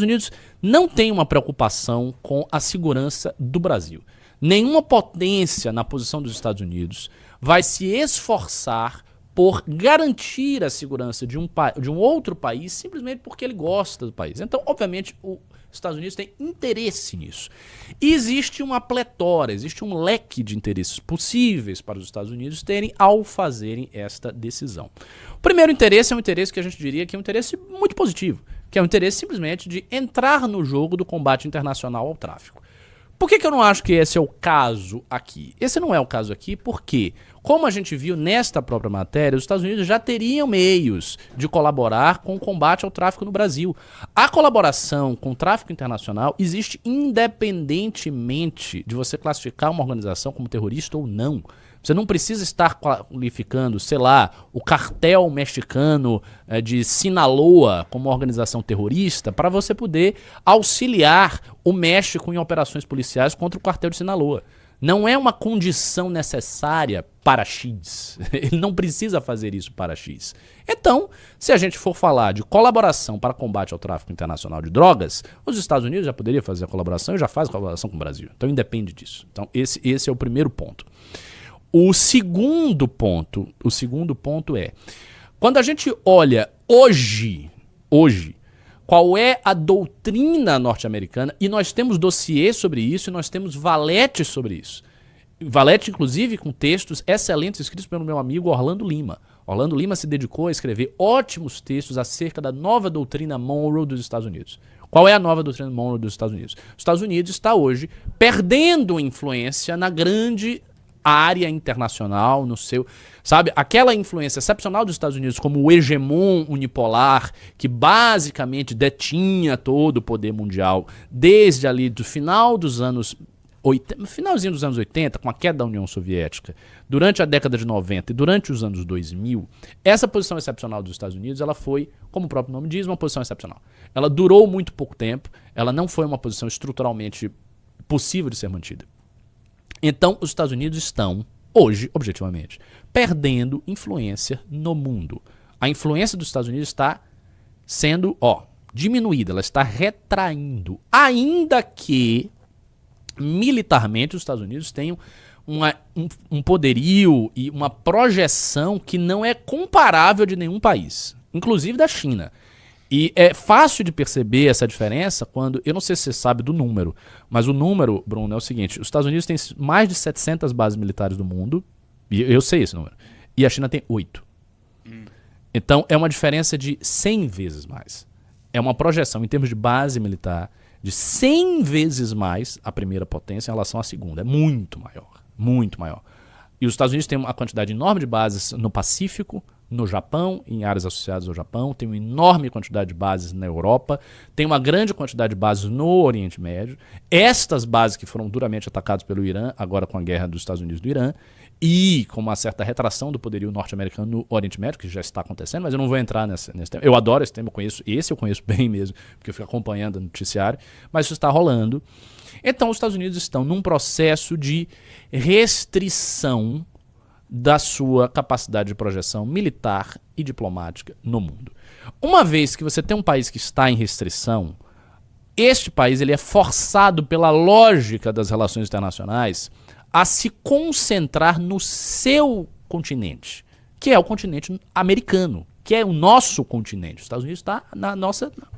Unidos não tem uma preocupação com a segurança do Brasil. Nenhuma potência na posição dos Estados Unidos vai se esforçar por garantir a segurança de um outro país simplesmente porque ele gosta do país. Então, obviamente, os Estados Unidos têm interesse nisso. E existe uma pletora, existe um leque de interesses possíveis para os Estados Unidos terem ao fazerem esta decisão. O primeiro interesse é um interesse que a gente diria que é um interesse muito positivo, que é o interesse simplesmente de entrar no jogo do combate internacional ao tráfico. Por que eu não acho que esse é o caso aqui? Esse não é o caso aqui porque, como a gente viu nesta própria matéria, os Estados Unidos já teriam meios de colaborar com o combate ao tráfico no Brasil. A colaboração com o tráfico internacional existe independentemente de você classificar uma organização como terrorista ou não. Você não precisa estar qualificando, sei lá, o cartel mexicano de Sinaloa como organização terrorista para você poder auxiliar o México em operações policiais contra o cartel de Sinaloa. Não é uma condição necessária para X. Ele não precisa fazer isso para X. Então, se a gente for falar de colaboração para combate ao tráfico internacional de drogas, os Estados Unidos já poderiam fazer a colaboração e já faz a colaboração com o Brasil. Então, independe disso. Então, esse é o primeiro ponto. O segundo ponto é, quando a gente olha hoje, qual é a doutrina norte-americana, e nós temos dossiês sobre isso, e nós temos valetes sobre isso. Valete, inclusive, com textos excelentes escritos pelo meu amigo Orlando Lima. Orlando Lima se dedicou a escrever ótimos textos acerca da nova doutrina Monroe dos Estados Unidos. Qual é a nova doutrina Monroe dos Estados Unidos? Os Estados Unidos está hoje perdendo influência na grande área internacional, no seu, sabe, aquela influência excepcional dos Estados Unidos como o hegemon unipolar que basicamente detinha todo o poder mundial desde ali do final dos anos 80, finalzinho dos anos 80, com a queda da União Soviética, durante a década de 90 e durante os anos 2000, essa posição excepcional dos Estados Unidos, ela foi, como o próprio nome diz, uma posição excepcional. Ela durou muito pouco tempo, ela não foi uma posição estruturalmente possível de ser mantida. Então, os Estados Unidos estão, hoje, objetivamente, perdendo influência no mundo. A influência dos Estados Unidos está sendo, diminuída, ela está retraindo. Ainda que, militarmente, os Estados Unidos tenham um poderio e uma projeção que não é comparável de nenhum país, inclusive da China. E é fácil de perceber essa diferença quando, eu não sei se você sabe do número, mas o número, Bruno, é o seguinte: os Estados Unidos têm mais de 700 bases militares do mundo, e eu sei esse número, e a China tem 8. Então é uma diferença de 100 vezes mais. É uma projeção em termos de base militar de 100 vezes mais a primeira potência em relação à segunda. É muito maior, muito maior. E os Estados Unidos têm uma quantidade enorme de bases no Pacífico, no Japão, em áreas associadas ao Japão, tem uma enorme quantidade de bases na Europa, tem uma grande quantidade de bases no Oriente Médio. Estas bases que foram duramente atacadas pelo Irã, agora com a guerra dos Estados Unidos do Irã, e com uma certa retração do poderio norte-americano no Oriente Médio, que já está acontecendo, mas eu não vou entrar nesse tema. Eu adoro esse tema, eu conheço bem mesmo, porque eu fico acompanhando o noticiário, mas isso está rolando. Então os Estados Unidos estão num processo de restrição da sua capacidade de projeção militar e diplomática no mundo. Uma vez que você tem um país que está em restrição, este país ele é forçado pela lógica das relações internacionais a se concentrar no seu continente, que é o continente americano, que é o nosso continente. Os Estados Unidos está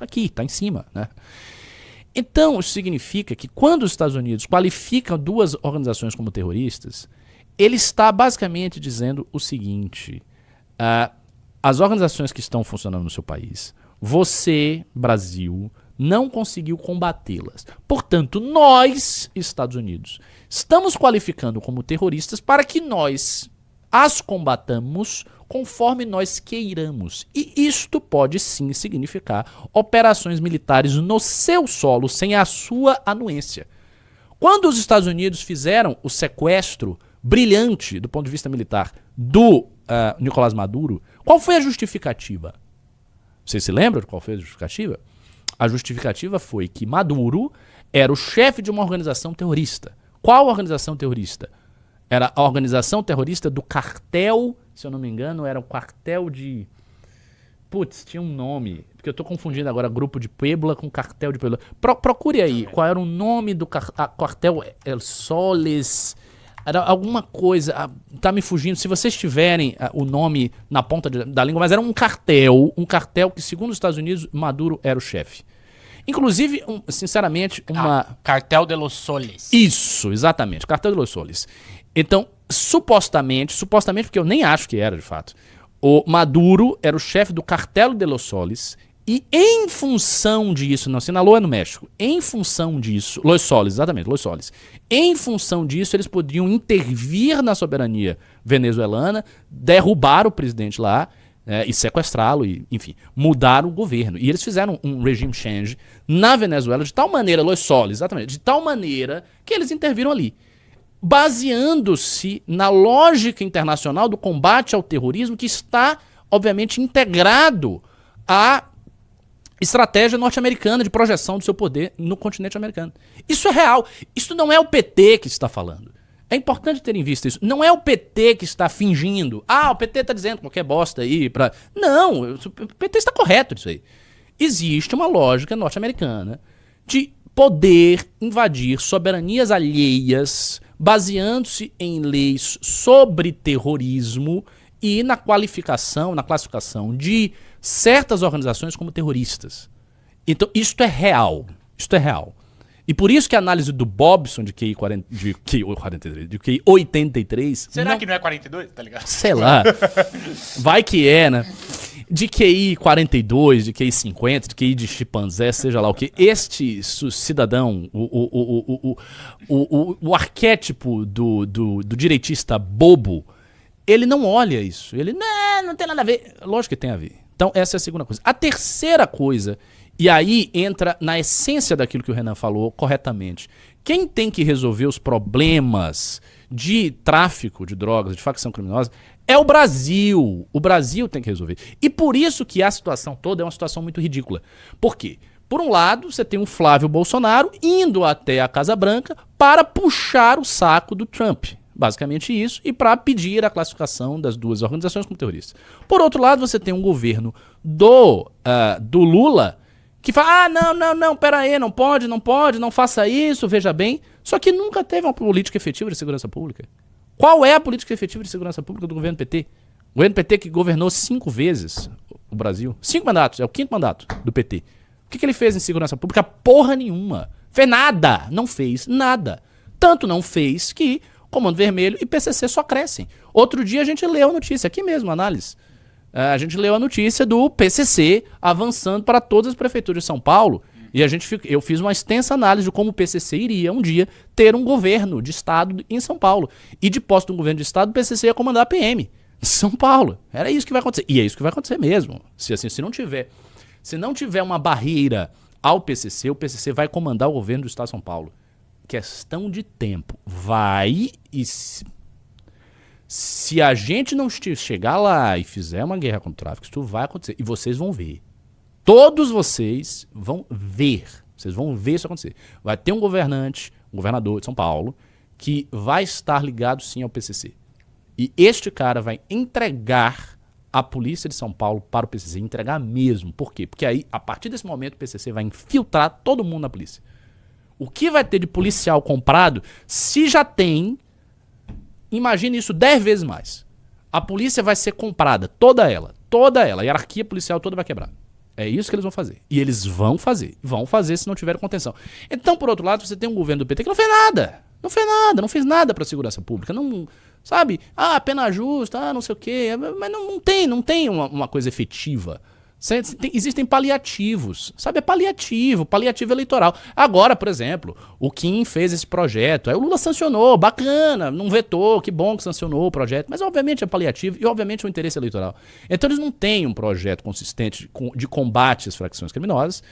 aqui, está em cima, né? Então, isso significa que quando os Estados Unidos qualificam duas organizações como terroristas, ele está basicamente dizendo o seguinte: as organizações que estão funcionando no seu país, você, Brasil, não conseguiu combatê-las. Portanto, nós, Estados Unidos, estamos qualificando como terroristas para que nós as combatamos conforme nós queiramos. E isto pode sim significar operações militares no seu solo sem a sua anuência. Quando os Estados Unidos fizeram o sequestro brilhante do ponto de vista militar do Nicolás Maduro, qual foi a justificativa? Vocês se lembram de qual foi a justificativa? A justificativa foi que Maduro era o chefe de uma organização terrorista. Qual organização terrorista? Era a organização terrorista do cartel, se eu não me engano, era o cartel de... Putz, tinha um nome. Porque eu tô confundindo agora grupo de Puebla com cartel de Puebla. Procure aí qual era o nome do cartel El Soles. Era alguma coisa. Tá me fugindo. Se vocês tiverem o nome na ponta da língua, mas era um cartel que, segundo os Estados Unidos, Maduro era o chefe. Inclusive, sinceramente, Cartel de los Soles. Isso, exatamente. Cartel de los Soles. Então, supostamente, porque eu nem acho que era, de fato, o Maduro era o chefe do Cartel de los Soles e em função disso, não, Sinaloa é no México, em função disso, Los Soles, exatamente, Los Soles, em função disso eles podiam intervir na soberania venezuelana, derrubar o presidente lá, e sequestrá-lo, e, enfim, mudar o governo. E eles fizeram um regime change na Venezuela de tal maneira, Los Soles, exatamente, de tal maneira que eles interviram ali, baseando-se na lógica internacional do combate ao terrorismo que está, obviamente, integrado à estratégia norte-americana de projeção do seu poder no continente americano. Isso é real. Isso não é o PT que está falando. É importante ter em vista isso. Não é o PT que está fingindo. O PT está dizendo qualquer bosta aí. Não, o PT está correto nisso aí. Existe uma lógica norte-americana de poder invadir soberanias alheias, baseando-se em leis sobre terrorismo e na classificação de certas organizações como terroristas. Então, isto é real. Isto é real. E por isso que a análise do Bobson de QI 83... Será que não é 42? Tá ligado? Sei lá. Vai que é, né? De QI 42, de QI 50, de QI de chimpanzé, seja lá o que. Este cidadão, o arquétipo do direitista bobo, ele não olha isso. Ele, não tem nada a ver. Lógico que tem a ver. Então, essa é a segunda coisa. A terceira coisa, e aí entra na essência daquilo que o Renan falou corretamente. Quem tem que resolver os problemas de tráfico de drogas, de facção criminosa, é o Brasil. O Brasil tem que resolver. E por isso que a situação toda é uma situação muito ridícula. Por quê? Por um lado, você tem o Flávio Bolsonaro indo até a Casa Branca para puxar o saco do Trump. Basicamente isso, e para pedir a classificação das duas organizações como terroristas. Por outro lado, você tem um governo do Lula que fala, não, pera aí, não pode, não faça isso, veja bem. Só que nunca teve uma política efetiva de segurança pública. Qual é a política efetiva de segurança pública do governo PT? O governo PT que governou 5 vezes o Brasil. 5 mandatos, é o 5º mandato do PT. O que ele fez em segurança pública? Porra nenhuma. Fez nada, não fez nada. Tanto não fez que Comando Vermelho e PCC só crescem. Outro dia a gente leu a notícia, aqui mesmo, análise. A gente leu a notícia do PCC avançando para todas as prefeituras de São Paulo. E eu fiz uma extensa análise de como o PCC iria um dia ter um governo de estado em São Paulo. E de posse de um governo de estado, o PCC ia comandar a PM de São Paulo. Era isso que vai acontecer. E é isso que vai acontecer mesmo. Se não tiver uma barreira ao PCC, o PCC vai comandar o governo do estado de São Paulo. Questão de tempo. Vai e se a gente não chegar lá e fizer uma guerra contra o tráfico, isso vai acontecer. E vocês vão ver. Todos vocês vão ver. Vocês vão ver isso acontecer. Vai ter um governador de São Paulo, que vai estar ligado sim ao PCC. E este cara vai entregar a polícia de São Paulo para o PCC. Entregar mesmo. Por quê? Porque aí, a partir desse momento, o PCC vai infiltrar todo mundo na polícia. O que vai ter de policial comprado, se já tem, imagine isso 10 vezes mais. A polícia vai ser comprada, toda ela. A hierarquia policial toda vai quebrar. É isso que eles vão fazer. E eles vão fazer se não tiver contenção. Então, por outro lado, você tem um governo do PT que não fez nada. Não fez nada para a segurança pública. Não, sabe? Pena justa, não sei o quê. Mas não tem uma coisa efetiva. Existem paliativos, sabe? É paliativo eleitoral. Agora, por exemplo, o Kim fez esse projeto, aí o Lula sancionou, bacana, não vetou, que bom que sancionou o projeto, mas obviamente é paliativo e obviamente é um interesse eleitoral. Então eles não têm um projeto consistente de combate às facções criminosas,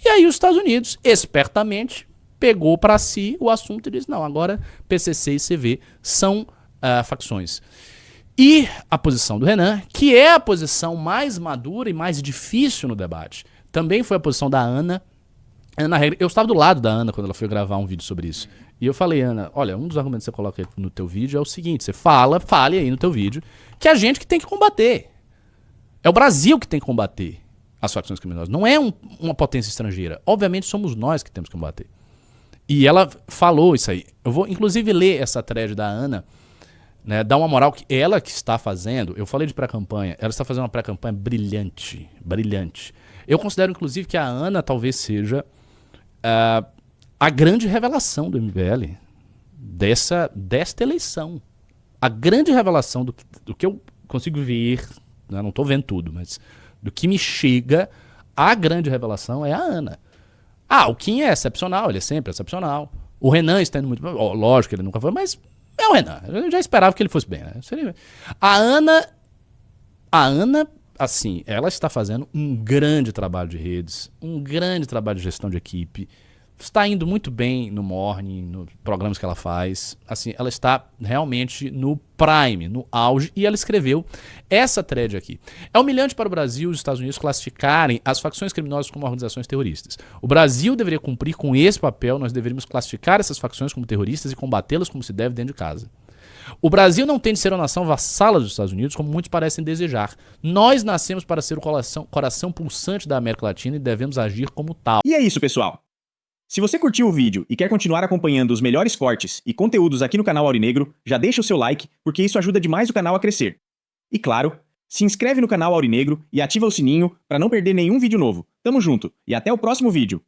e aí os Estados Unidos, espertamente, pegou para si o assunto e disse, não, agora PCC e CV são facções. E a posição do Renan, que é a posição mais madura e mais difícil no debate, também foi a posição da Ana. Eu estava do lado da Ana quando ela foi gravar um vídeo sobre isso. E eu falei, Ana, olha, um dos argumentos que você coloca no teu vídeo é o seguinte, você fale aí no teu vídeo, que a gente que tem que combater. É o Brasil que tem que combater as facções criminosas. Não é uma potência estrangeira. Obviamente somos nós que temos que combater. E ela falou isso aí. Eu vou inclusive ler essa thread da Ana, né, dar uma moral que ela que está fazendo. Eu falei de pré-campanha. Ela está fazendo uma pré-campanha brilhante. Brilhante. Eu considero inclusive que a Ana talvez seja a grande revelação do MBL desta eleição. A grande revelação do que eu consigo ver, né, não estou vendo tudo, mas do que me chega, a grande revelação é a Ana. O Kim é excepcional, ele é sempre excepcional. O Renan está indo muito bem. Lógico que ele nunca foi, mas é o Renan. Eu já esperava que ele fosse bem, né? A Ana, assim, ela está fazendo um grande trabalho de redes, um grande trabalho de gestão de equipe. Está indo muito bem no Morning, nos programas que ela faz. Assim, ela está realmente no prime, no auge, e ela escreveu essa thread aqui. É humilhante para o Brasil e os Estados Unidos classificarem as facções criminosas como organizações terroristas. O Brasil deveria cumprir com esse papel, nós deveríamos classificar essas facções como terroristas e combatê-las como se deve dentro de casa. O Brasil não tem de ser uma nação vassala dos Estados Unidos, como muitos parecem desejar. Nós nascemos para ser o coração pulsante da América Latina e devemos agir como tal. E é isso, pessoal. Se você curtiu o vídeo e quer continuar acompanhando os melhores cortes e conteúdos aqui no canal Aurinegro, já deixa o seu like, porque isso ajuda demais o canal a crescer. E claro, se inscreve no canal Aurinegro e ativa o sininho para não perder nenhum vídeo novo. Tamo junto e até o próximo vídeo.